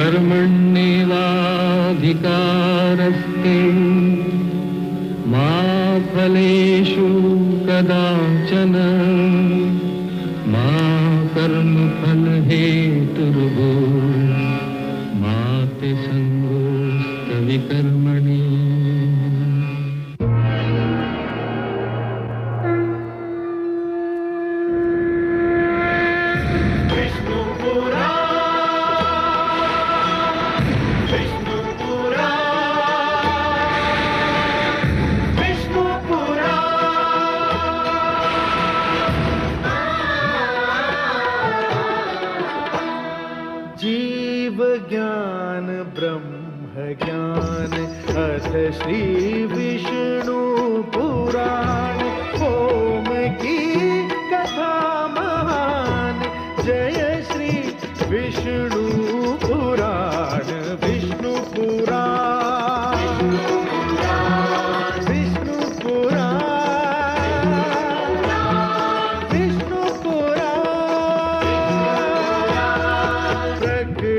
कर्मण्येवाधिकारस्ते मा फलेषु कदाचन मा कर्मफलहेतुर्भूः मा ते संगोऽस्त्वविकर्मणि। ज्ञान ब्रह्म ज्ञान अथ श्री विष्णु पुराण ओम की कथा महान जय श्री विष्णु पुराण विष्णु पुराण विष्णु पुराण विष्णु पुराण प्रगटे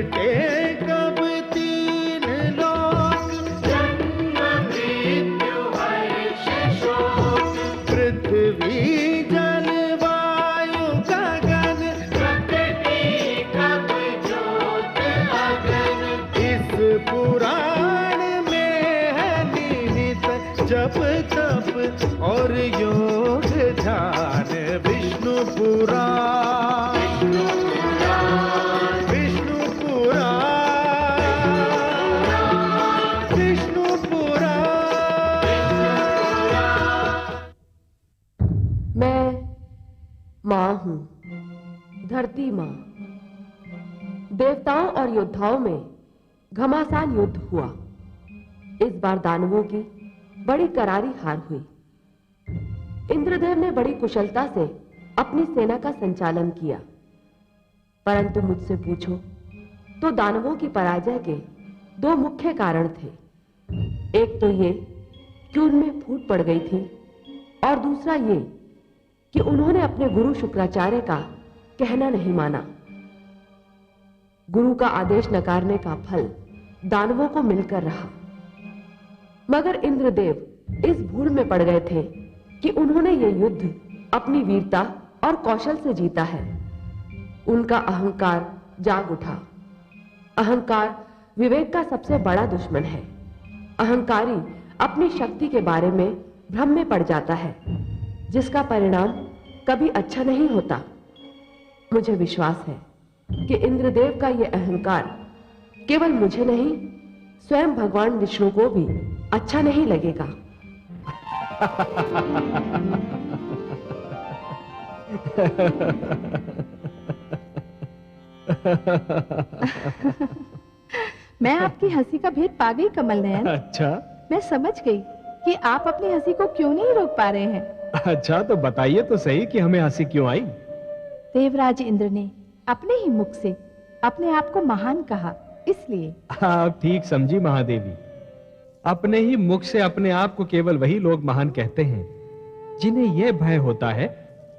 जप तप और योग ध्यान विष्णु पुराण विष्णु पुराण विष्णु पुराण। मैं माँ हूँ, धरती माँ। देवताओं और योद्धाओं में घमासान युद्ध हुआ। इस बार दानवों की बड़ी करारी हार हुई। इंद्रदेव ने बड़ी कुशलता से अपनी सेना का संचालन किया, परंतु मुझसे पूछो तो दानवों की पराजय के दो मुख्य कारण थे। एक तो ये कि उनमें फूट पड़ गई थी, और दूसरा ये कि उन्होंने अपने गुरु शुक्राचार्य का कहना नहीं माना। गुरु का आदेश नकारने का फल दानवों को मिलकर रहा, मगर इंद्रदेव इस भूल में पड़ गए थे कि उन्होंने यह युद्ध अपनी वीरता और कौशल से जीता है। उनका अहंकार जाग उठा। अहंकार विवेक का सबसे बड़ा दुश्मन है। अहंकारी अपनी शक्ति के बारे में भ्रम में पड़ जाता है, जिसका परिणाम कभी अच्छा नहीं होता। मुझे विश्वास है कि इंद्रदेव का यह अहंकार केवल मुझे नहीं, स्वयं भगवान विष्णु को भी अच्छा नहीं लगेगा। मैं आपकी हंसी का भेद पा गई कमल नयन। अच्छा, मैं समझ गई कि आप अपनी हंसी को क्यों नहीं रोक पा रहे हैं। अच्छा तो बताइए तो सही कि हमें हंसी क्यों आई। देवराज इंद्र ने अपने ही मुख से अपने आप को महान कहा, इसलिए। आप ठीक समझी महादेवी। अपने ही मुख से अपने आप को केवल वही लोग महान कहते हैं जिन्हें यह भय होता है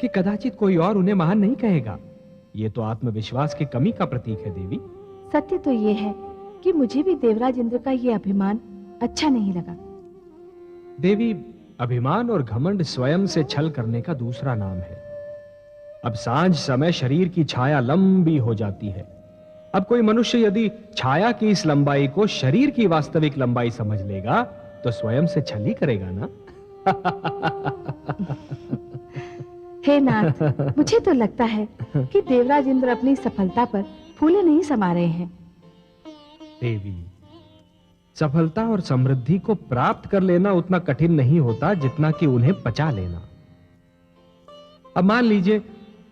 कि कदाचित कोई और उन्हें महान नहीं कहेगा। यह तो आत्मविश्वास की कमी का प्रतीक है देवी। सत्य तो यह है कि मुझे भी देवराज इंद्र का यह अभिमान अच्छा नहीं लगा। देवी, अभिमान और घमंड स्वयं से छल करने का दूसरा नाम है। अब सांझ समय शरीर की छाया लंबी हो जाती है। अब कोई मनुष्य यदि छाया की इस लंबाई को शरीर की वास्तविक लंबाई समझ लेगा तो स्वयं से छल ही करेगा ना। हे नाथ, मुझे तो लगता है कि देवराज इंद्र अपनी सफलता पर फूले नहीं समा रहे हैं। देवी, सफलता और समृद्धि को प्राप्त कर लेना उतना कठिन नहीं होता जितना कि उन्हें पचा लेना। अब मान लीजिए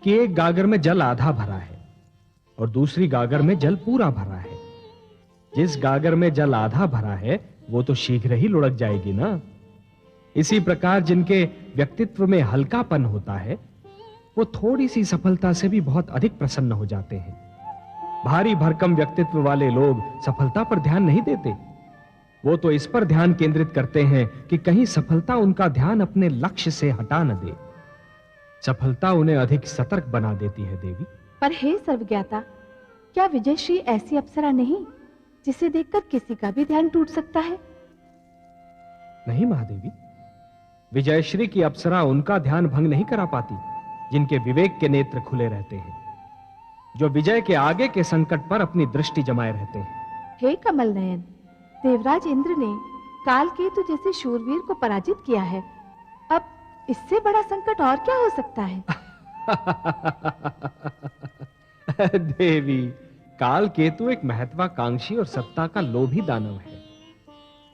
कि एक गागर में जल आधा भरा है और दूसरी गागर में जल पूरा भरा है। जिस गागर में जल आधा भरा है वो तो शीघ्र ही लुढ़क जाएगी ना। इसी प्रकार जिनके व्यक्तित्व में हल्कापन होता है वो थोड़ी सी सफलता से भी बहुत अधिक प्रसन्न हो जाते हैं। भारी भरकम व्यक्तित्व वाले लोग सफलता पर ध्यान नहीं देते। वो तो इस पर ध्यान केंद्रित करते हैं कि कहीं सफलता उनका ध्यान अपने लक्ष्य से हटा न दे। सफलता उन्हें अधिक सतर्क बना देती है देवी। पर हे सर्वज्ञाता, क्या विजयश्री ऐसी अप्सरा नहीं जिसे देखकर किसी का भी ध्यान टूट सकता है? नहीं महादेवी, विजयश्री की अप्सरा उनका ध्यान भंग नहीं करा पाती जिनके विवेक के नेत्र खुले रहते हैं, जो विजय के आगे के संकट पर अपनी दृष्टि जमाए रहते हैं। हे कमल नयन, देवराज इंद्र ने कालकेतु जैसे शूरवीर को पराजित किया है। अब इससे बड़ा संकट और क्या हो सकता है? देवी, कालकेतु एक महत्वाकांक्षी और सत्ता का लोभी दानव है।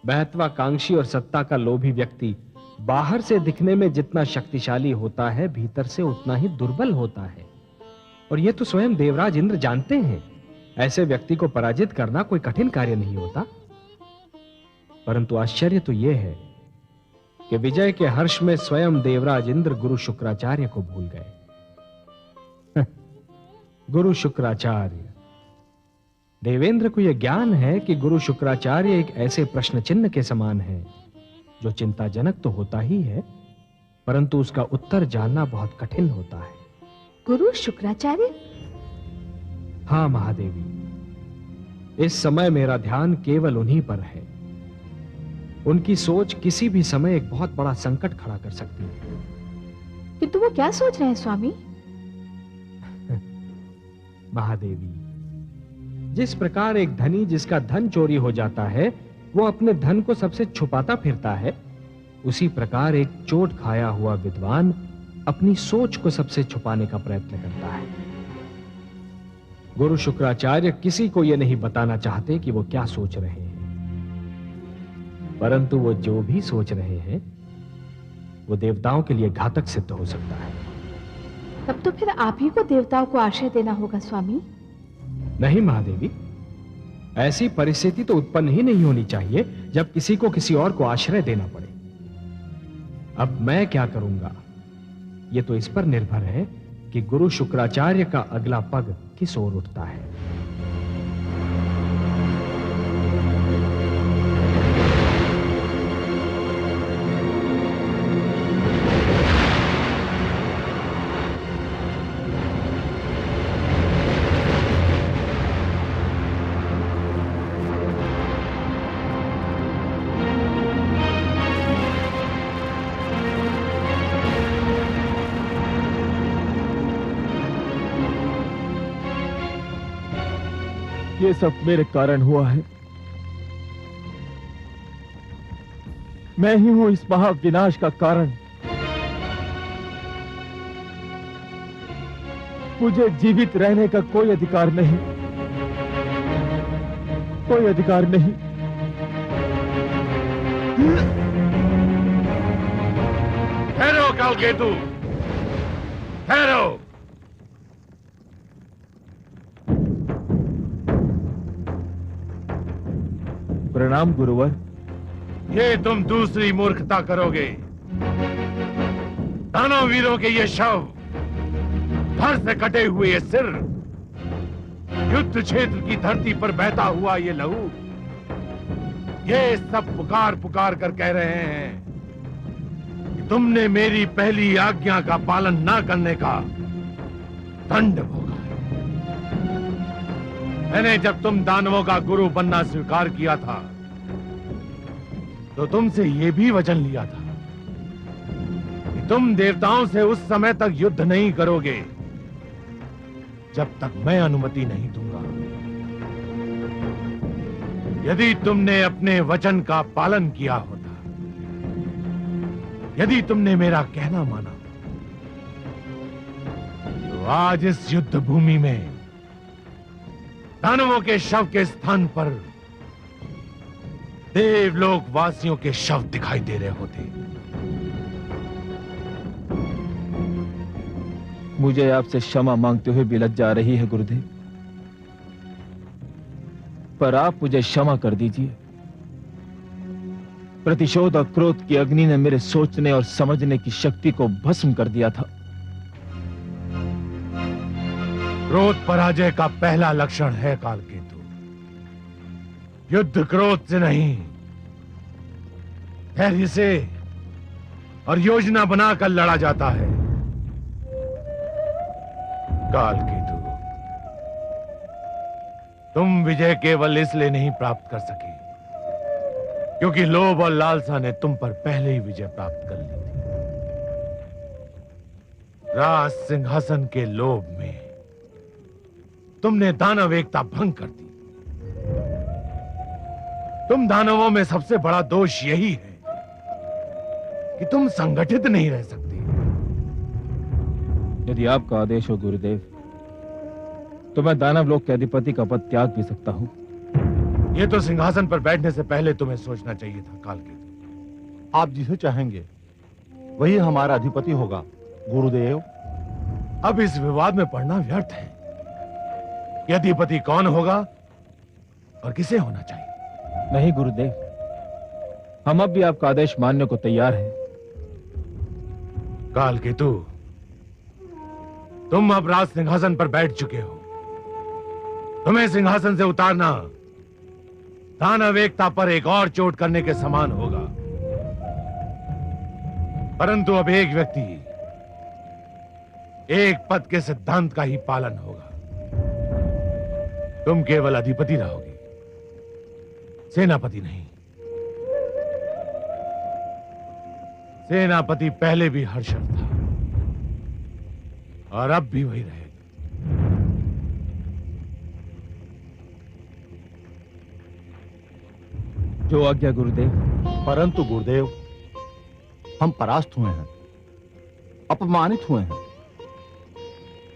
महत्वाकांक्षी और सत्ता का लोभी व्यक्ति बाहर से दिखने में जितना शक्तिशाली होता है, भीतर से उतना ही दुर्बल होता है। और यह तो स्वयं देवराज इंद्र जानते हैं। ऐसे व्यक्ति को पराजित करना कोई कठिन कार्य नहीं होता। परंतु आश्चर्य तो यह है कि विजय के हर्ष में स्वयं देवराज इंद्र गुरु शुक्राचार्य को भूल गए। गुरु शुक्राचार्य, देवेंद्र को यह ज्ञान है कि गुरु शुक्राचार्य एक ऐसे प्रश्न चिन्ह के समान है जो चिंताजनक तो होता ही है, परंतु उसका उत्तर जानना बहुत कठिन होता है। गुरु शुक्राचार्य? हां महादेवी, इस समय मेरा ध्यान केवल उन्हीं पर है। उनकी सोच किसी भी समय एक बहुत बड़ा संकट खड़ा कर सकती है। किंतु वो क्या सोच रहे हैं स्वामी? महादेवी, जिस प्रकार एक धनी जिसका धन चोरी हो जाता है वो अपने धन को सबसे छुपाता फिरता है, उसी प्रकार एक चोट खाया हुआ विद्वान अपनी सोच को सबसे छुपाने का प्रयत्न करता है। गुरु शुक्राचार्य किसी को यह नहीं बताना चाहते कि वो क्या सोच रहे हैं, परंतु वो जो भी सोच रहे हैं वो देवताओं के लिए घातक सिद्ध हो सकता है। तब तो फिर आप ही को देवताओं को आश्रय देना होगा स्वामी। नहीं महादेवी, ऐसी परिस्थिति तो उत्पन्न ही नहीं होनी चाहिए जब किसी को किसी और को आश्रय देना पड़े। अब मैं क्या करूंगा, यह तो इस पर निर्भर है कि गुरु शुक्राचार्य का अगला पग किस ओर उठता है। ये सब मेरे कारण हुआ है। मैं ही हूं इस महाविनाश का कारण। मुझे जीवित रहने का कोई अधिकार नहीं, कोई अधिकार नहीं। ठहरो कालकेतु, ठहरो। प्रणाम गुरुवर। ये तुम दूसरी मूर्खता करोगे। दानव वीरों के ये शव, धड़ से कटे हुए ये सिर, युद्ध क्षेत्र की धरती पर बहता हुआ ये लहू, ये सब पुकार पुकार कर कह रहे हैं कि तुमने मेरी पहली आज्ञा का पालन न करने का दंड भोगा है। मैंने जब तुम दानवों का गुरु बनना स्वीकार किया था तो तुमसे यह भी वचन लिया था कि तुम देवताओं से उस समय तक युद्ध नहीं करोगे जब तक मैं अनुमति नहीं दूंगा। यदि तुमने अपने वचन का पालन किया होता, यदि तुमने मेरा कहना माना, तो आज इस युद्ध भूमि में दानवों के शव के स्थान पर देवलोक वासियों के शव दिखाई दे रहे होते। मुझे आपसे क्षमा मांगते हुए भी लज्जा आ रही है गुरुदेव, पर आप मुझे क्षमा कर दीजिए। प्रतिशोध और क्रोध की अग्नि ने मेरे सोचने और समझने की शक्ति को भस्म कर दिया था। क्रोध पराजय का पहला लक्षण है कालकेतु। युद्ध क्रोध से नहीं, धैर्य से और योजना बनाकर लड़ा जाता है। कालकेतु, तुम विजय केवल इसलिए नहीं प्राप्त कर सके क्योंकि लोभ और लालसा ने तुम पर पहले ही विजय प्राप्त कर ली थी। राज सिंहासन के लोभ में तुमने दानव एकता भंग कर दी। तुम दानवों में सबसे बड़ा दोष यही है कि तुम संगठित नहीं रह सकते। यदि आपका आदेश हो गुरुदेव, तो मैं दानव लोक के अधिपति का पद त्याग भी सकता हूं। यह तो सिंहासन पर बैठने से पहले तुम्हें सोचना चाहिए था कालकेतु। आप जिसे चाहेंगे वही हमारा अधिपति होगा गुरुदेव। अब इस विवाद में पड़ना व्यर्थ है कि अधिपति कौन होगा और किसे होना चाहिए। नहीं गुरुदेव, हम अब भी आपका आदेश मानने को तैयार हैं। कालकेतु, तुम अब राज सिंहासन पर बैठ चुके हो। तुम्हें सिंहासन से उतारना दानव एकता पर एक और चोट करने के समान होगा। परंतु अब एक व्यक्ति एक पद के सिद्धांत का ही पालन होगा। तुम केवल अधिपति रहोगे, सेनापति नहीं। सेनापति पहले भी हर्षद था और अब भी वही रहेगा। जो आज्ञा गुरुदेव। परंतु गुरुदेव, हम परास्त हुए हैं, अपमानित हुए हैं।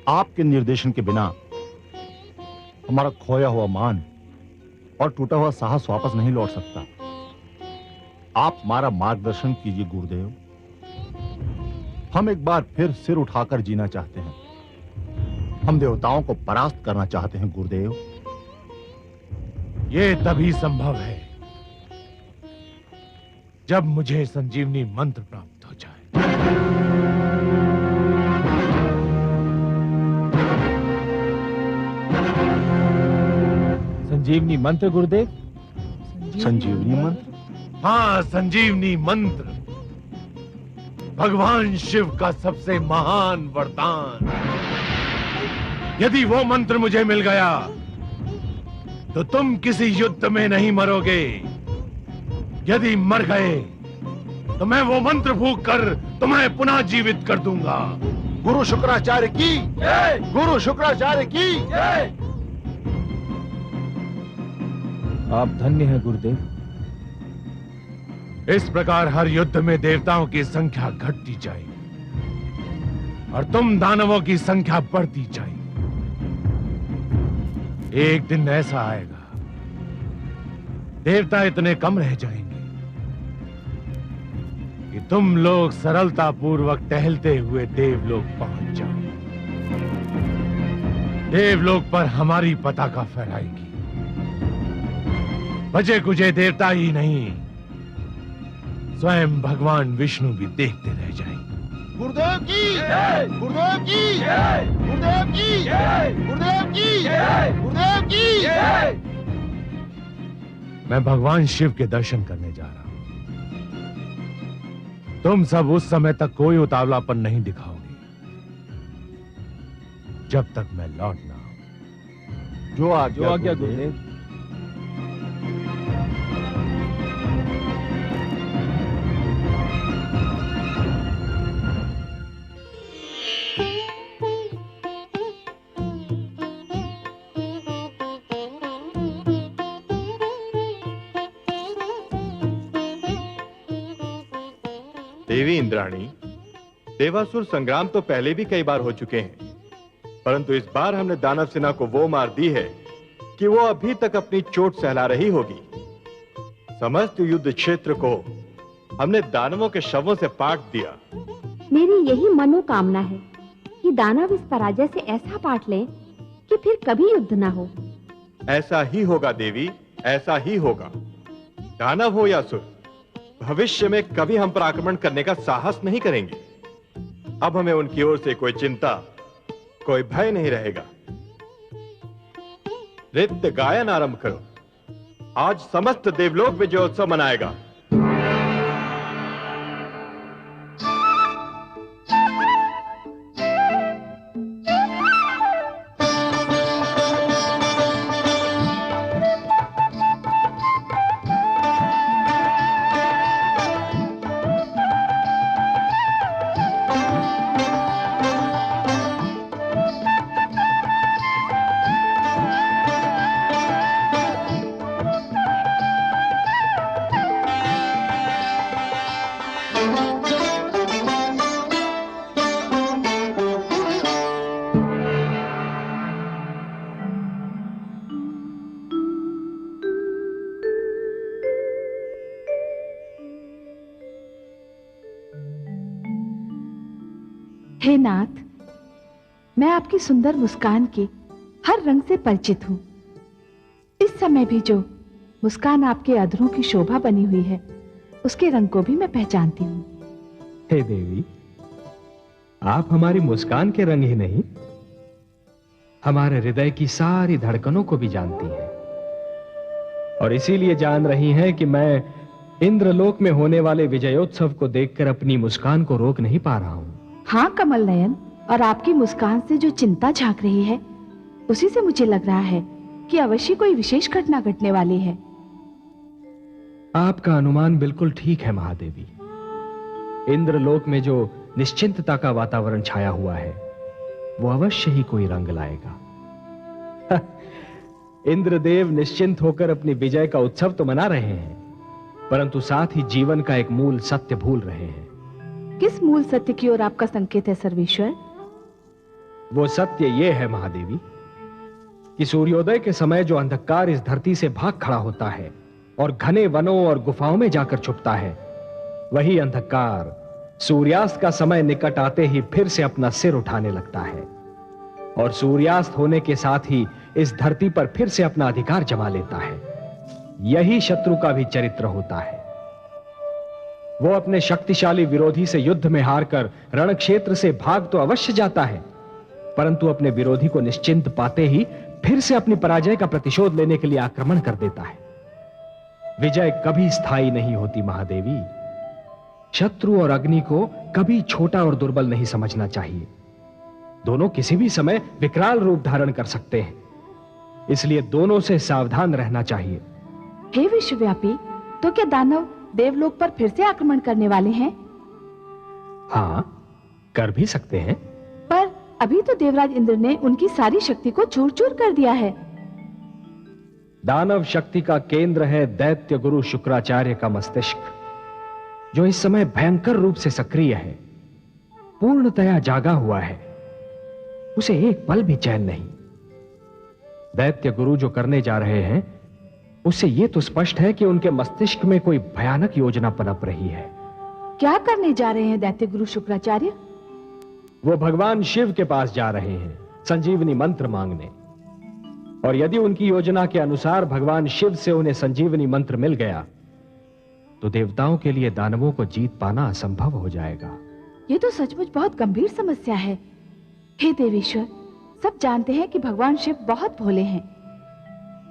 आपके निर्देशन के बिना हमारा खोया हुआ मान और टूटा हुआ साहस वापस नहीं लौट सकता। आप हमारा मार्गदर्शन कीजिए गुरुदेव। हम एक बार फिर सिर उठाकर जीना चाहते हैं। हम देवताओं को परास्त करना चाहते हैं गुरुदेव। ये तभी संभव है जब मुझे संजीवनी मंत्र प्राप्त हो जाए। संजीवनी मंत्र गुरुदेव? संजीवनी मंत्र? हाँ, संजीवनी मंत्र भगवान शिव का सबसे महान वरदान। यदि वो मंत्र मुझे मिल गया तो तुम किसी युद्ध में नहीं मरोगे। यदि मर गए तो मैं वो मंत्र फूंक कर तुम्हें पुनः जीवित कर दूंगा। गुरु शुक्राचार्य की जय! गुरु शुक्राचार्य की जय! आप धन्य हैं गुरुदेव। इस प्रकार हर युद्ध में देवताओं की संख्या घटती जाएगी और तुम दानवों की संख्या बढ़ती जाएगी। एक दिन ऐसा आएगा, देवता इतने कम रह जाएंगे कि तुम लोग सरलता पूर्वक टहलते हुए देवलोक पहुंच जाओ। देवलोक पर हमारी पताका फहराएगी। बचे कुचे देवता ही नहीं, स्वयं भगवान विष्णु भी देखते रह जाएंगे। गुरुदेव की जय! गुरुदेव की जय! गुरुदेव की जय! गुरुदेव की जय! गुरुदेव की जय! मैं भगवान शिव के दर्शन करने जा रहा हूं। तुम सब उस समय तक कोई उतावलापन नहीं दिखाओगे जब तक मैं लौट ना आऊं। जो आज्ञा गुरुदेव। देवी इंद्राणी, देवासुर संग्राम तो पहले भी कई बार हो चुके हैं, परंतु इस बार हमने दानव सेना को वो मार दी है कि वो अभी तक अपनी चोट सहला रही होगी। समस्त युद्ध क्षेत्र को हमने दानवों के शवों से पाट दिया। मेरी यही मनोकामना है कि दानव इस पराजय से ऐसा पाट लें कि फिर कभी युद्ध ना हो। ऐसा ही होगा देवी, ऐसा ही होगा। दानव हो या असुर, भविष्य में कभी हम पर आक्रमण करने का साहस नहीं करेंगे। अब हमें उनकी ओर से कोई चिंता, कोई भय नहीं रहेगा। नृत्य गायन आरंभ करो। आज समस्त देवलोक विजयोत्सव मनाएगा। हे नाथ, मैं आपकी सुंदर मुस्कान के हर रंग से परिचित हूँ। इस समय भी जो मुस्कान आपके अधरों की शोभा बनी हुई है, उसके रंग को भी मैं पहचानती हूँ। हे देवी, आप हमारी मुस्कान के रंग ही नहीं, हमारे हृदय की सारी धड़कनों को भी जानती हैं, और इसीलिए जान रही हैं कि मैं इंद्रलोक में होने वाले विजयोत्सव को देखकर अपनी मुस्कान को रोक नहीं पा रहा हूं। हाँ कमल नयन, और आपकी मुस्कान से जो चिंता झांक रही है, उसी से मुझे लग रहा है कि अवश्य कोई विशेष घटना घटने वाली है। आपका अनुमान बिल्कुल ठीक है महादेवी। इंद्रलोक में जो निश्चिंतता का वातावरण छाया हुआ है, वो अवश्य ही कोई रंग लाएगा। इंद्रदेव निश्चिंत होकर अपनी विजय का उत्सव तो मना रहे हैं, परंतु साथ ही जीवन का एक मूल सत्य भूल रहे हैं। किस मूल सत्य की ओर आपका संकेत है सर्वेश्वर? वो सत्य ये है महादेवी कि सूर्योदय के समय जो अंधकार इस धरती से भाग खड़ा होता है और घने वनों और गुफाओं में जाकर छुपता है, वही अंधकार सूर्यास्त का समय निकट आते ही फिर से अपना सिर उठाने लगता है, और सूर्यास्त होने के साथ ही इस धरती पर फिर से अपना अधिकार जमा लेता है। यही शत्रु का भी चरित्र होता है। वो अपने शक्तिशाली विरोधी से युद्ध में हारकर रणक्षेत्र से भाग तो अवश्य जाता है, परंतु अपने विरोधी को निश्चिंत पाते ही फिर से अपनी पराजय का प्रतिशोध लेने के लिए आक्रमण कर देता है। विजय कभी स्थायी नहीं होती महादेवी। शत्रु और अग्नि को कभी छोटा और दुर्बल नहीं समझना चाहिए। दोनों किसी भी समय विकराल रूप धारण कर सकते हैं, इसलिए दोनों से सावधान रहना चाहिए। हे विश्वव्यापी, तो क्या दानव देवलोक पर फिर से आक्रमण करने वाले हैं? हाँ, कर भी सकते हैं, पर अभी तो देवराज इंद्र ने उनकी सारी शक्ति को चूर चूर कर दिया है। दानव शक्ति का केंद्र है दैत्य गुरु शुक्राचार्य का मस्तिष्क, जो इस समय भयंकर रूप से सक्रिय है, पूर्णतया जागा हुआ है। उसे एक पल भी चैन नहीं। दैत्य गुरु जो करने जा रहे हैं, उससे यह तो स्पष्ट है कि उनके मस्तिष्क में कोई भयानक योजना पनप रही है। क्या करने जा रहे हैं दैत्य गुरु शुक्राचार्य? वो भगवान शिव के पास जा रहे हैं संजीवनी मंत्र मांगने, और यदि उनकी योजना के अनुसार भगवान शिव से उन्हें संजीवनी मंत्र मिल गया, तो देवताओं के लिए दानवों को जीत पाना असंभव हो जाएगा। ये तो सचमुच बहुत गंभीर समस्या है। हे देवेश्वर, सब जानते हैं कि भगवान शिव बहुत भोले हैं।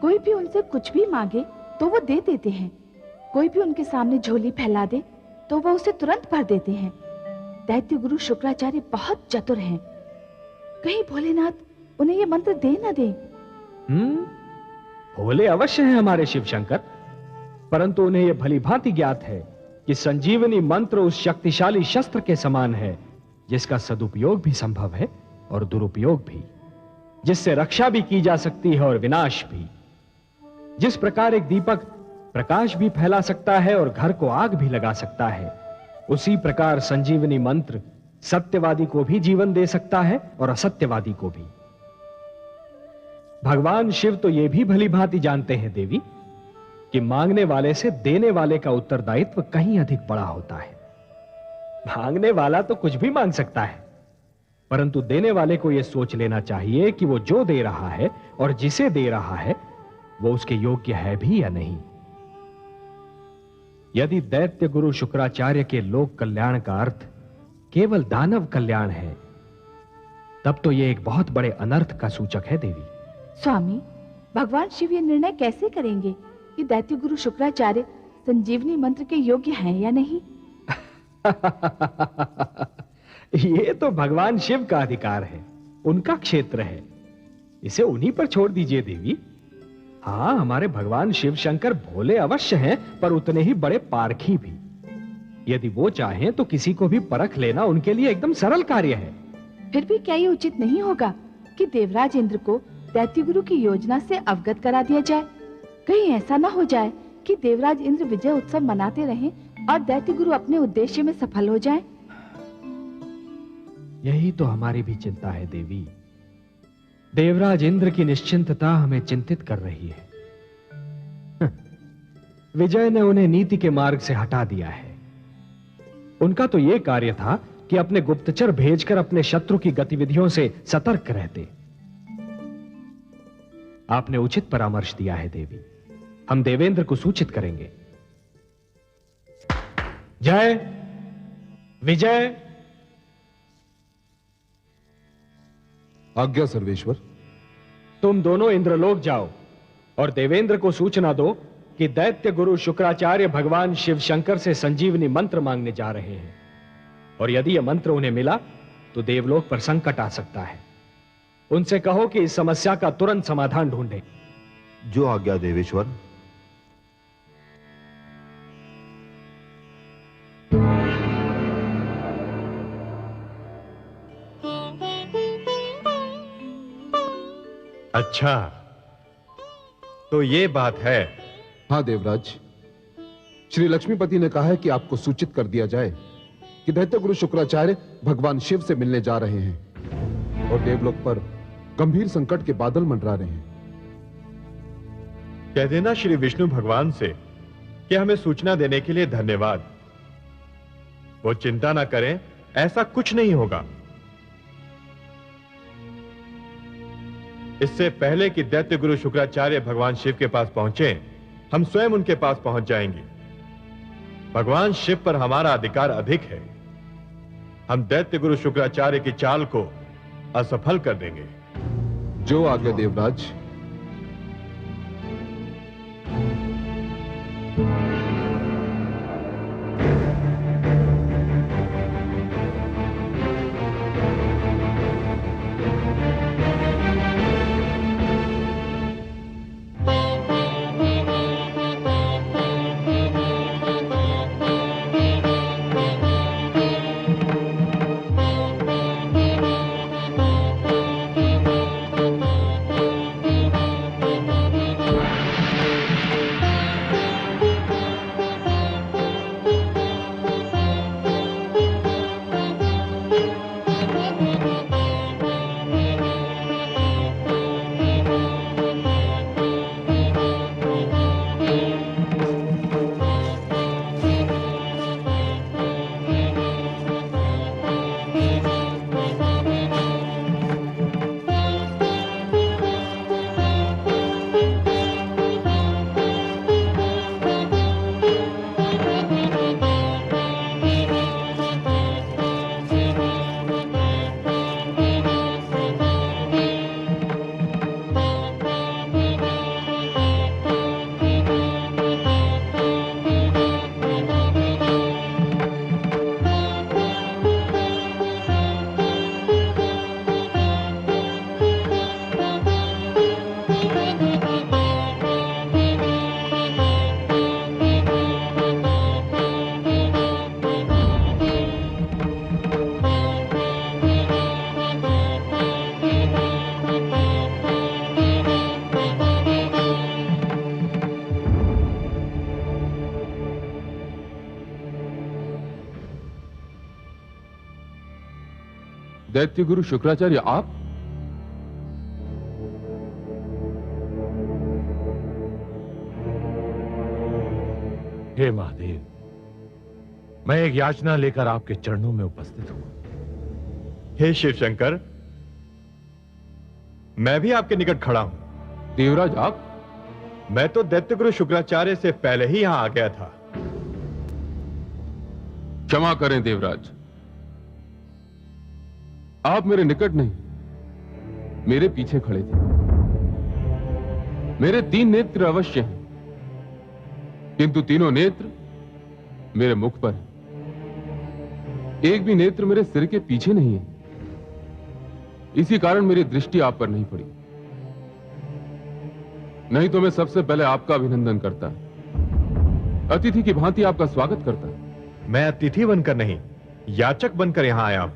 कोई भी उनसे कुछ भी मांगे तो वो दे देते हैं। कोई भी उनके सामने झोली फैला दे तो वो उसे तुरंत भर देते हैं। दैत्य गुरु शुक्राचार्य बहुत चतुर हैं। कहीं भोलेनाथ उन्हें ये मंत्र दे न दे। भोले अवश्य हैं हमारे शिव शंकर, परंतु उन्हें यह भली भांति ज्ञात है कि संजीवनी मंत्र उस शक्तिशाली शस्त्र के समान है, जिसका सदुपयोग भी संभव है और दुरुपयोग भी, जिससे रक्षा भी की जा सकती है और विनाश भी। जिस प्रकार एक दीपक प्रकाश भी फैला सकता है और घर को आग भी लगा सकता है, उसी प्रकार संजीवनी मंत्र सत्यवादी को भी जीवन दे सकता है और असत्यवादी को भी। भगवान शिव तो यह भी भली भांति जानते हैं देवी कि मांगने वाले से देने वाले का उत्तरदायित्व कहीं अधिक बड़ा होता है। मांगने वाला तो कुछ भी मांग सकता है, परंतु देने वाले को यह सोच लेना चाहिए कि वो जो दे रहा है और जिसे दे रहा है वो उसके योग्य है भी या नहीं। यदि दैत्य गुरु शुक्राचार्य के लोक कल्याण का अर्थ केवल दानव कल्याण है, तब तो यह एक बहुत बड़े अनर्थ का सूचक है देवी। स्वामी, भगवान शिव ये निर्णय कैसे करेंगे कि दैत्य गुरु शुक्राचार्य संजीवनी मंत्र के योग्य हैं या नहीं? ये तो भगवान शिव का अधिकार है, उनका क्षेत्र है, इसे उन्हीं पर छोड़ दीजिए देवी। हाँ, हमारे भगवान शिव शंकर भोले अवश्य हैं, पर उतने ही बड़े पारखी भी। यदि वो चाहें तो किसी को भी परख लेना उनके लिए एकदम सरल कार्य है। फिर भी क्या ये उचित नहीं होगा कि देवराज इंद्र को दैत्य गुरु की योजना से अवगत करा दिया जाए? कहीं ऐसा ना हो जाए कि देवराज इंद्र विजय उत्सव मनाते रहें और दैत्य गुरु अपने उद्देश्य में सफल हो जाएं। यही तो हमारी भी चिंता है देवी। देवराज इंद्र की निश्चिंतता हमें चिंतित कर रही है। विजय ने उन्हें नीति के मार्ग से हटा दिया है। उनका तो यह कार्य था कि कि अपने गुप्तचर भेजकर अपने शत्रु की गतिविधियों से सतर्क रहते। आपने उचित परामर्श दिया है देवी, हम देवेंद्र को सूचित करेंगे। जय विजय। आज्ञा सर्वेश्वर। तुम दोनों इंद्रलोक जाओ और देवेंद्र को सूचना दो कि दैत्य गुरु शुक्राचार्य भगवान शिव शंकर से संजीवनी मंत्र मांगने जा रहे हैं, और यदि यह मंत्र उन्हें मिला तो देवलोक पर संकट आ सकता है। उनसे कहो कि इस समस्या का तुरंत समाधान ढूंढें। जो आज्ञा देवेश्वर। अच्छा, तो ये बात है। हाँ देवराज, श्री लक्ष्मीपति ने कहा है कि आपको सूचित कर दिया जाए कि दैत्य गुरु शुक्राचार्य भगवान शिव से मिलने जा रहे हैं और देवलोक पर गंभीर संकट के बादल मंडरा रहे हैं। कह देना श्री विष्णु भगवान से कि हमें सूचना देने के लिए धन्यवाद। वो चिंता ना करें, ऐसा कुछ नहीं होगा। इससे पहले कि दैत्य गुरु शुक्राचार्य भगवान शिव के पास पहुंचे, हम स्वयं उनके पास पहुंच जाएंगे। भगवान शिव पर हमारा अधिकार अधिक है। हम दैत्य गुरु शुक्राचार्य की चाल को असफल कर देंगे। जो आज्ञा देवराज। दैत्य गुरु शुक्राचार्य आप? हे महादेव, मैं एक याचना लेकर आपके चरणों में उपस्थित हूं। हे शिव शंकर, मैं भी आपके निकट खड़ा हूं। देवराज आप? मैं तो दैत्य गुरु शुक्राचार्य से पहले ही यहां आ गया था। क्षमा करें देवराज, आप मेरे निकट नहीं, मेरे पीछे खड़े थे। मेरे 3 नेत्र अवश्य हैं, किंतु तीनों नेत्र मेरे मुख पर हैं। एक भी नेत्र मेरे सिर के पीछे नहीं है। इसी कारण मेरी दृष्टि आप पर नहीं पड़ी, नहीं तो मैं सबसे पहले आपका अभिनंदन करता, अतिथि की भांति आपका स्वागत करता। मैं अतिथि बनकर नहीं, याचक बनकर यहां आया हूं।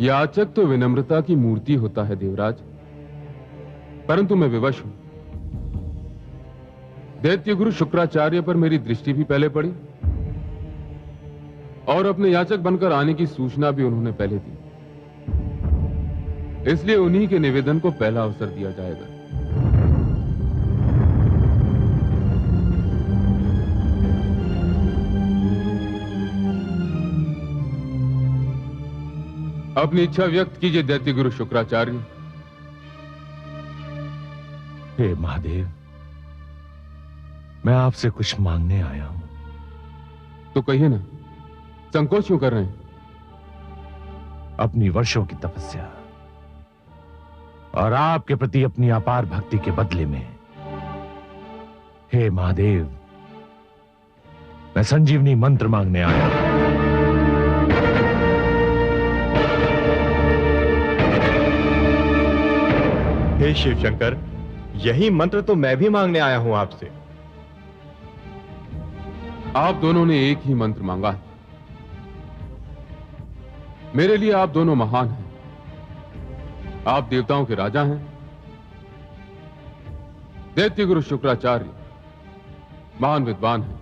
याचक तो विनम्रता की मूर्ति होता है देवराज, परंतु मैं विवश हूं। दैत्य गुरु शुक्राचार्य पर मेरी दृष्टि भी पहले पड़ी और अपने याचक बनकर आने की सूचना भी उन्होंने पहले दी, इसलिए उन्हीं के निवेदन को पहला अवसर दिया जाएगा। अपनी इच्छा व्यक्त कीजिए दैत्य गुरु शुक्राचार्य। हे महादेव, मैं आपसे कुछ मांगने आया हूं। तो कहिए ना, संकोच क्यों कर रहे हैं? अपनी वर्षों की तपस्या और आपके प्रति अपनी अपार भक्ति के बदले में, हे महादेव, मैं संजीवनी मंत्र मांगने आया हूं। हे शिव शंकर, यही मंत्र तो मैं भी मांगने आया हूं आपसे। आप दोनों ने एक ही मंत्र मांगा है। मेरे लिए आप दोनों महान हैं। आप देवताओं के राजा हैं। दैत्य गुरु शुक्राचार्य महान विद्वान हैं।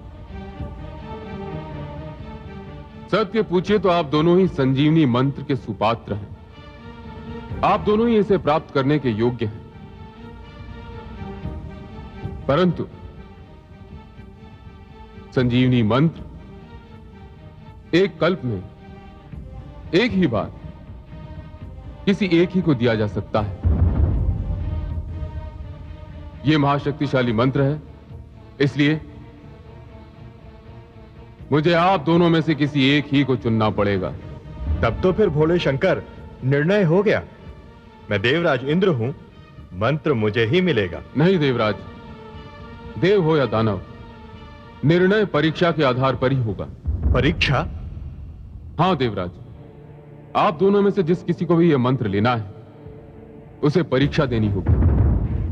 सत्य पूछिए तो आप दोनों ही संजीवनी मंत्र के सुपात्र हैं। आप दोनों ही इसे प्राप्त करने के योग्य हैं। परंतु संजीवनी मंत्र एक कल्प में एक ही बार किसी एक ही को दिया जा सकता है। यह महाशक्तिशाली मंत्र है, इसलिए मुझे आप दोनों में से किसी एक ही को चुनना पड़ेगा। तब तो फिर भोले शंकर, निर्णय हो गया। मैं देवराज इंद्र हूं, मंत्र मुझे ही मिलेगा। नहीं देवराज, देव हो या दानव, निर्णय परीक्षा के आधार पर ही होगा। परीक्षा? हां देवराज, आप दोनों में से जिस किसी को भी यह मंत्र लेना है, उसे परीक्षा देनी होगी।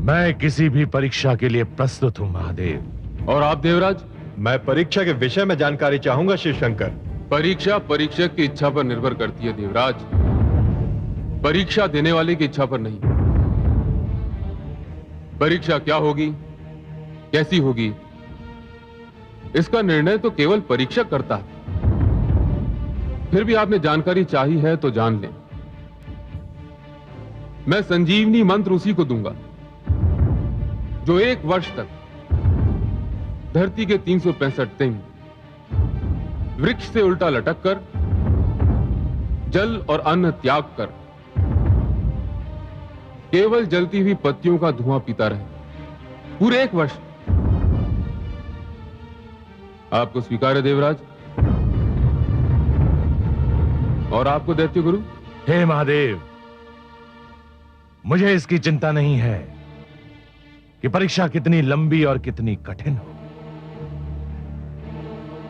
मैं किसी भी परीक्षा के लिए प्रस्तुत हूं महादेव। और आप देवराज? मैं परीक्षा के विषय में जानकारी चाहूंगा शिव शंकर। परीक्षा परीक्षक की इच्छा पर निर्भर करती है देवराज, परीक्षा देने वाले की इच्छा पर नहीं। परीक्षा क्या होगी, कैसी होगी, इसका निर्णय तो केवल परीक्षक करता है। फिर भी आपने जानकारी चाही है तो जान लें। मैं संजीवनी मंत्र उसी को दूंगा जो 1 वर्ष तक धरती के 365 दिन वृक्ष से उल्टा लटक कर, जल और अन्न त्याग कर, केवल जलती हुई पत्तियों का धुआं पीता रहे पूरे 1 वर्ष। आपको स्वीकार है देवराज? और आपको दैत्य गुरु? हे महादेव, मुझे इसकी चिंता नहीं है कि परीक्षा कितनी लंबी और कितनी कठिन हो।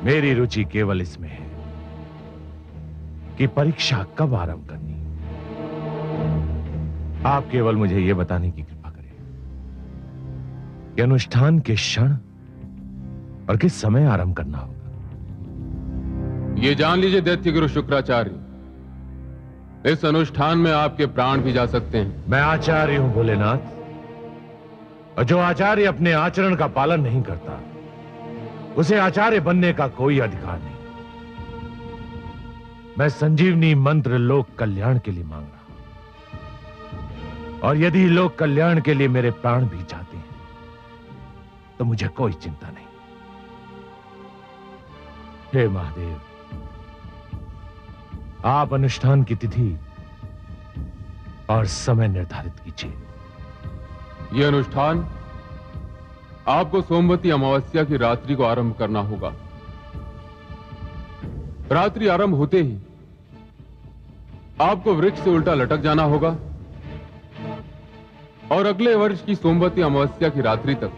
मेरी रुचि केवल इसमें है कि परीक्षा कब आरंभ करनी। आप केवल मुझे यह बताने की कृपा करें कि अनुष्ठान के क्षण और किस समय आरंभ करना होगा। यह जान लीजिए दैत्य गुरु शुक्राचार्य, इस अनुष्ठान में आपके प्राण भी जा सकते हैं। मैं आचार्य हूं भोलेनाथ, और जो आचार्य अपने आचरण का पालन नहीं करता, उसे आचार्य बनने का कोई अधिकार नहीं। मैं संजीवनी मंत्र लोक कल्याण के लिए मांग रहा हूं, और यदि लोक कल्याण के लिए मेरे प्राण भी जाते हैं तो मुझे कोई चिंता नहीं। हे महादेव, आप अनुष्ठान की तिथि और समय निर्धारित कीजिए। यह अनुष्ठान आपको सोमवती अमावस्या की रात्रि को आरंभ करना होगा। रात्रि आरंभ होते ही आपको वृक्ष से उल्टा लटक जाना होगा और अगले वर्ष की सोमवती अमावस्या की रात्रि तक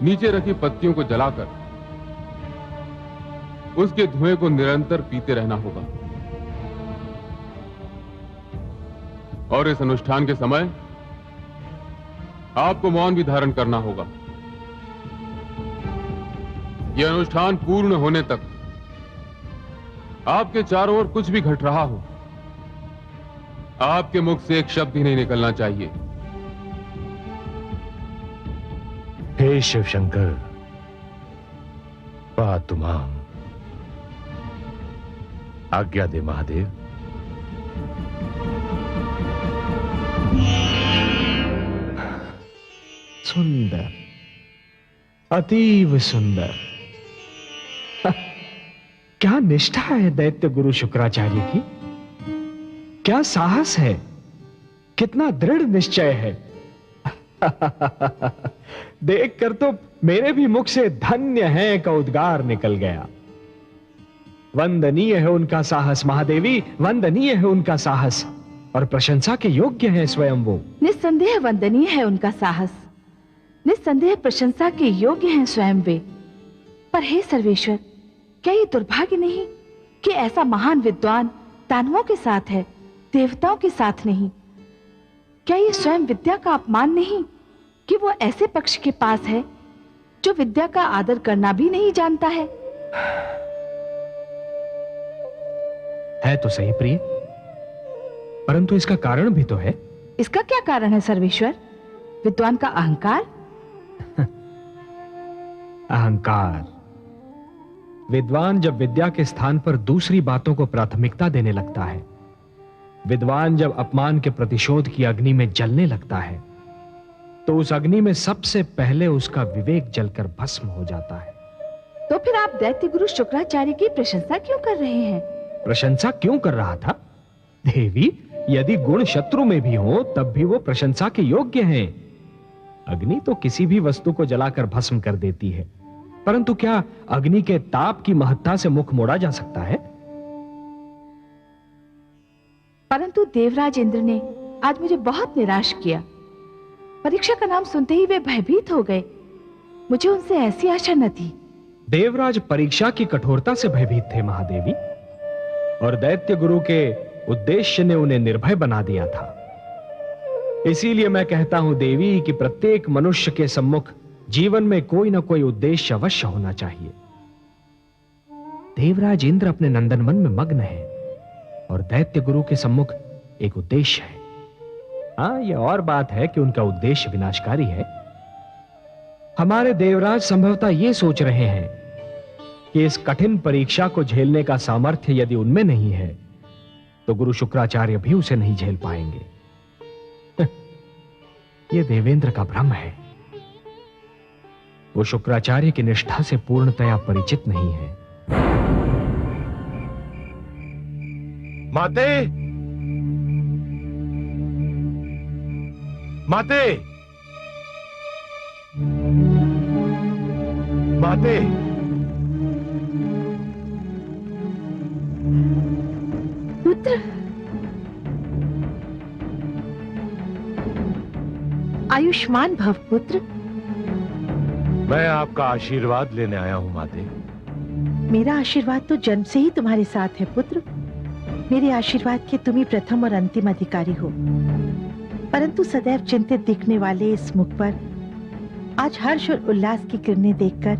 नीचे रखी पत्तियों को जलाकर उसके धुएं को निरंतर पीते रहना होगा। और इस अनुष्ठान के समय आपको मौन भी धारण करना होगा। यह अनुष्ठान पूर्ण होने तक आपके चारों ओर कुछ भी घट रहा हो, आपके मुख से एक शब्द ही नहीं निकलना चाहिए। हे शिव शंकर, पातु मां, आज्ञा दे महादेव। सुंदर, अतीव सुंदर। क्या क्या निष्ठा है दैत्य गुरु शुक्राचार्य की, क्या साहस है, कितना दृढ़ निश्चय है। देखकर तो मेरे भी मुख से धन्य है का उद्गार निकल गया। वंदनीय है उनका साहस महादेवी, वंदनीय है उनका साहस, और प्रशंसा के योग्य हैं स्वयं वो। निस्संदेह वंदनीय है उनका साहस, निस्संदेह प्रशंसा के योग्य हैं स्वयं वे। पर हे सर्वेश्वर, क्या ये दुर्भाग्य नहीं कि ऐसा महान विद्वान दानवों के साथ है, देवताओं के साथ नहीं? क्या ये स्वयं विद्या का अपमान नहीं कि वो ऐसे पक्ष के पास है जो विद्या का आदर करना भी नहीं जानता है? है तो सही प्रिय, परंतु इसका कारण भी तो है। इसका क्या कारण है सर्वेश्वर? विद्वान का अहंकार? अहंकार। विद्वान जब विद्या के स्थान पर दूसरी बातों को प्राथमिकता देने लगता है, विद्वान जब अपमान के प्रतिशोध की अग्नि में जलने लगता है, तो उस अग्नि में सबसे पहले उसका विवेक जलकर भस्म हो जाता है। तो फिर आप दैत्य गुरु शुक्राचार्य की प्रशंसा क्यों कर रहे हैं? प्रशंसा क्यों कर रहा था देवी? यदि गुण शत्रु में भी हो तब भी वो प्रशंसा के योग्य हैं। अग्नि तो किसी भी वस्तु को जलाकर भस्म कर देती है, परंतु क्या अग्नि के ताप की महत्ता से मुख मोड़ा जा सकता है? परंतु देवराज इंद्र ने आज मुझे बहुत निराश किया। परीक्षा का नाम सुनते ही वे भयभीत हो गए। मुझे उनसे ऐसी आशा न थी। देवराज परीक्षा की कठोरता से भयभीत थे महादेवी, और दैत्य गुरु के उद्देश्य ने उन्हें निर्भय बना दिया था। इसीलिए मैं कहता हूं देवी कि प्रत्येक मनुष्य के सम्मुख जीवन में कोई ना कोई उद्देश्य अवश्य होना चाहिए। देवराज इंद्र अपने नंदनवन में मग्न है, और दैत्य गुरु के सम्मुख एक उद्देश्य है। हाँ, यह और बात है कि उनका उद्देश्य विनाशकारी है। हमारे देवराज संभवतः यह सोच रहे हैं कि इस कठिन परीक्षा को झेलने का सामर्थ्य यदि उनमें नहीं है, तो गुरु शुक्राचार्य भी उसे नहीं झेल पाएंगे। यह देवेंद्र का भ्रम है। वो शुक्राचार्य की निष्ठा से पूर्णतया परिचित नहीं है। माते, माते, माते, पुत्र, आयुष्मान भव पुत्र। मैं आपका आशीर्वाद लेने आया हूं माते। मेरा आशीर्वाद तो जन्म से ही तुम्हारे साथ है पुत्र। मेरे आशीर्वाद के तुम ही प्रथम और अंतिम अधिकारी हो। परंतु सदैव चिंतित दिखने वाले इस मुख पर आज हर्ष और उल्लास की किरणें देखकर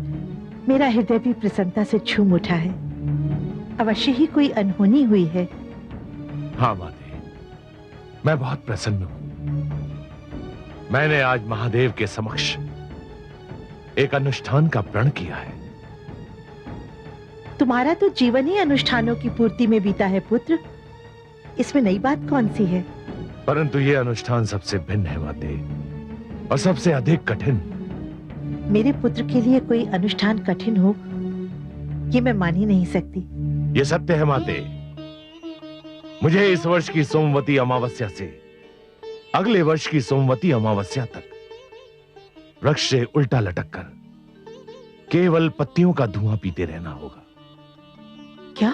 मेरा हृदय भी प्रसन्नता से झूम उठा है। अवश्य ही कोई अनहोनी हुई है। हाँ माते, मैं बहुत प्रसन्न हूं। मैंने आज महादेव के समक्ष एक अनुष्ठान का प्रण किया है। तुम्हारा तो जीवन ही अनुष्ठानों की पूर्ति में बीता है पुत्र। इसमें नई बात कौन सी है? परंतु यह अनुष्ठान सबसे भिन्न है माते, और सबसे अधिक कठिन। मेरे पुत्र के लिए कोई अनुष्ठान कठिन हो, ये मैं मान ही नहीं सकती। ये सत्य है माते। मुझे इस वर्ष की सोमवती अमावस्या से अगले वर्ष की सोमवती अमावस्या तक वृक्ष से उल्टा लटककर केवल पत्तियों का धुआं पीते रहना होगा। क्या?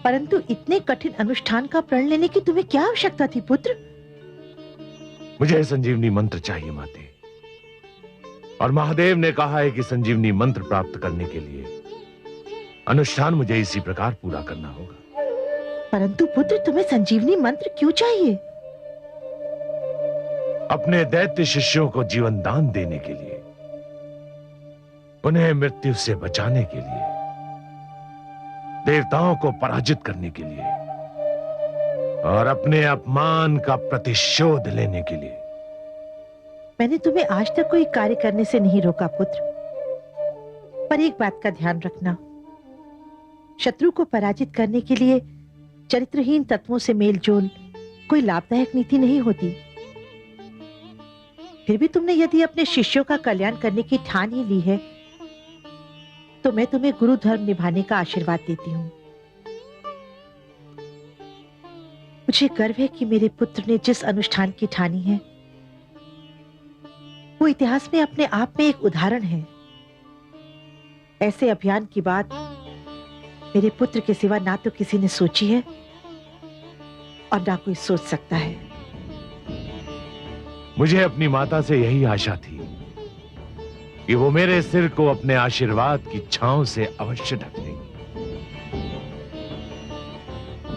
परंतु इतने कठिन अनुष्ठान का प्रण लेने की तुम्हें क्या आवश्यकता थी पुत्र? मुझे संजीवनी मंत्र चाहिए माते, और महादेव ने कहा है कि संजीवनी मंत्र प्राप्त करने के लिए अनुष्ठान मुझे इसी प्रकार पूरा करना होगा। परंतु पुत्र, तुम्हें संजीवनी मंत्र क्यों चाहिए? अपने दैत्य शिष्यों को जीवन दान देने के लिए, उन्हें मृत्यु से बचाने के लिए, देवताओं को पराजित करने के लिए, और अपने अपमान का प्रतिशोध लेने के लिए। मैंने तुम्हें आज तक कोई कार्य करने से नहीं रोका पुत्र, पर एक बात का ध्यान रखना। शत्रु को पराजित करने के लिए चरित्रहीन तत्वों से मेलजोल कोई लाभदायक नीति नहीं होती। फिर भी तुमने यदि अपने शिष्यों का कल्याण करने की ठान ही ली है, तो मैं तुम्हें गुरु धर्म निभाने का आशीर्वाद देती हूँ। मुझे गर्व है कि मेरे पुत्र ने जिस अनुष्ठान की ठानी है वो इतिहास में अपने आप में एक उदाहरण है। ऐसे अभियान की बात मेरे पुत्र के सिवा ना तो किसी ने सोची है और ना कोई सोच सकता है। मुझे अपनी माता से यही आशा थी कि वो मेरे सिर को अपने आशीर्वाद की छांव से अवश्य ढक लेंगी।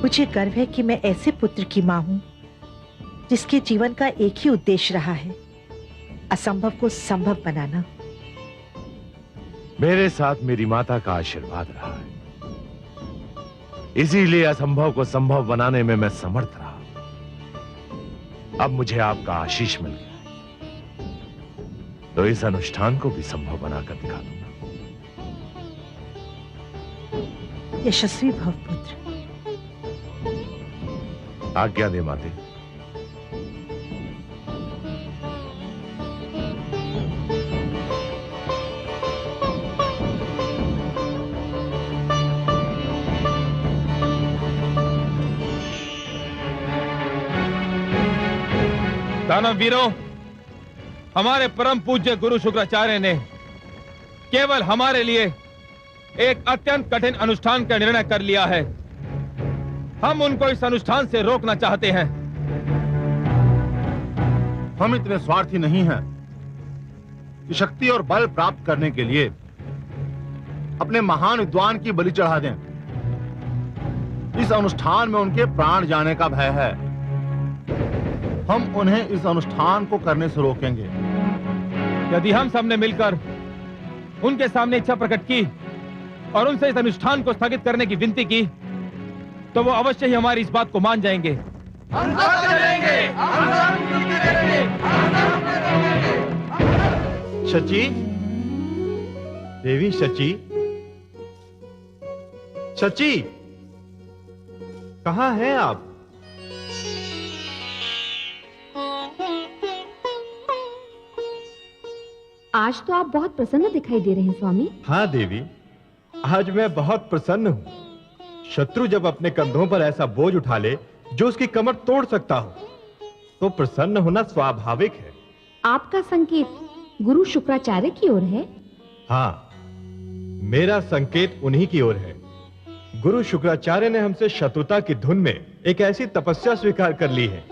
मुझे गर्व है कि मैं ऐसे पुत्र की मां हूं जिसके जीवन का एक ही उद्देश्य रहा है, असंभव को संभव बनाना। मेरे साथ मेरी माता का आशीर्वाद रहा है, इसीलिए असंभव को संभव बनाने में मैं समर्थ रहा। अब मुझे आपका आशीष मिल गया, तो इस अनुष्ठान को भी संभव बनाकर दिखा दूंगा। यशस्वी भव पुत्र। आज्ञा दे माते। दानव वीरों, हमारे परम पूज्य गुरु शुक्राचार्य ने केवल हमारे लिए एक अत्यंत कठिन अनुष्ठान का निर्णय कर लिया है। हम उनको इस अनुष्ठान से रोकना चाहते हैं। हम इतने स्वार्थी नहीं हैं कि शक्ति और बल प्राप्त करने के लिए अपने महान विद्वान की बलि चढ़ा दें। इस अनुष्ठान में उनके प्राण जाने का भय है। हम उन्हें इस अनुष्ठान को करने से रोकेंगे। यदि हम सबने मिलकर उनके सामने इच्छा प्रकट की और उनसे इस अनुष्ठान को स्थगित करने की विनती की, तो वो अवश्य ही हमारी इस बात को मान जाएंगे। शची, देवी शची, शची, कहाँ हैं आप? आज तो आप बहुत प्रसन्न दिखाई दे रहे हैं स्वामी। हाँ देवी, आज मैं बहुत प्रसन्न हूँ। शत्रु जब अपने कंधों पर ऐसा बोझ उठा ले जो उसकी कमर तोड़ सकता हो, तो प्रसन्न होना स्वाभाविक है। आपका संकेत गुरु शुक्राचार्य की ओर है? हाँ, मेरा संकेत उन्हीं की ओर है। गुरु शुक्राचार्य ने हमसे शत्रुता की धुन में एक ऐसी तपस्या स्वीकार कर ली है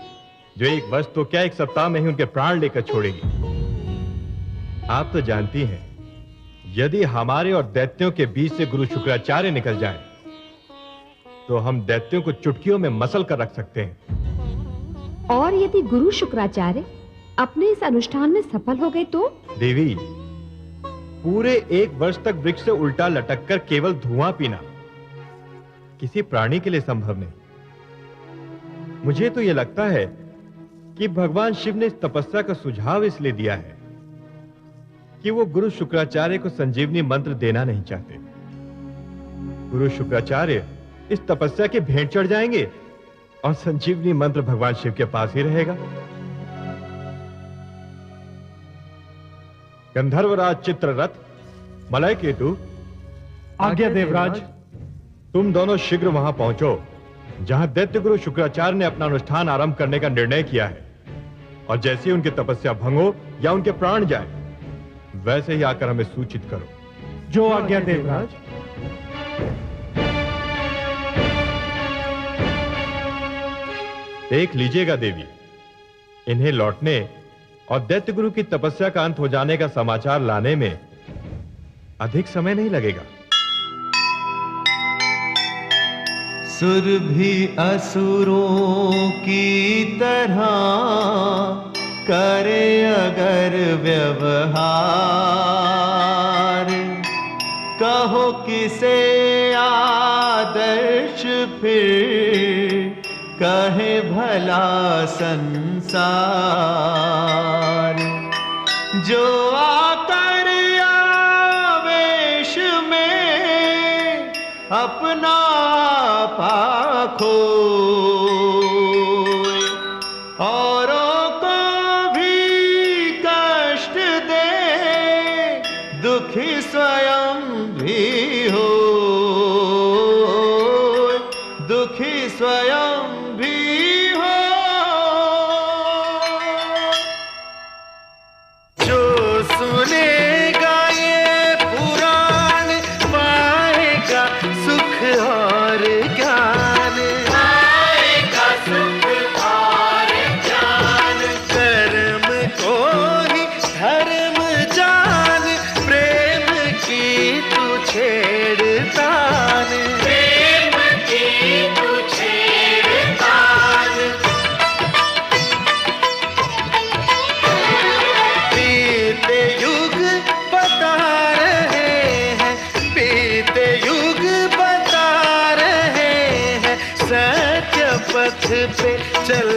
जो एक वर्ष तो क्या, एक सप्ताह में ही उनके प्राण लेकर छोड़ेगी। आप तो जानती हैं, यदि हमारे और दैत्यों के बीच से गुरु शुक्राचार्य निकल जाएं, तो हम दैत्यों को चुटकियों में मसल कर रख सकते हैं। और यदि गुरु शुक्राचार्य अपने इस अनुष्ठान में सफल हो गए तो? देवी, पूरे एक वर्ष तक वृक्ष से उल्टा लटक कर केवल धुआं पीना किसी प्राणी के लिए संभव नहीं। मुझे तो यह लगता है कि भगवान शिव ने इस तपस्या का सुझाव इसलिए दिया है कि वो गुरु शुक्राचार्य को संजीवनी मंत्र देना नहीं चाहते। गुरु शुक्राचार्य इस तपस्या के भेंट चढ़ जाएंगे और संजीवनी मंत्र भगवान शिव के पास ही रहेगा। गंधर्वराज चित्ररथ, मलय केतु, आज्ञा देवराज। तुम दोनों शीघ्र वहां पहुंचो जहां दैत्य गुरु शुक्राचार्य ने अपना अनुष्ठान आरंभ करने का निर्णय किया है, और जैसे ही उनकी तपस्या भंग हो या उनके प्राण जाए, वैसे ही आकर हमें सूचित करो। जो आज्ञा देवराज। देख लीजिएगा देवी, इन्हें लौटने और दैत्य गुरु की तपस्या का अंत हो जाने का समाचार लाने में अधिक समय नहीं लगेगा। सुर भी असुरों की तरह करे अगर व्यवहार, कहो किसे आदर्श फिर कहे भला संसार। जो आकर आवेश में अपना पाखो औरों को भी कष्ट दे, दुखी स्वयं भी पे चल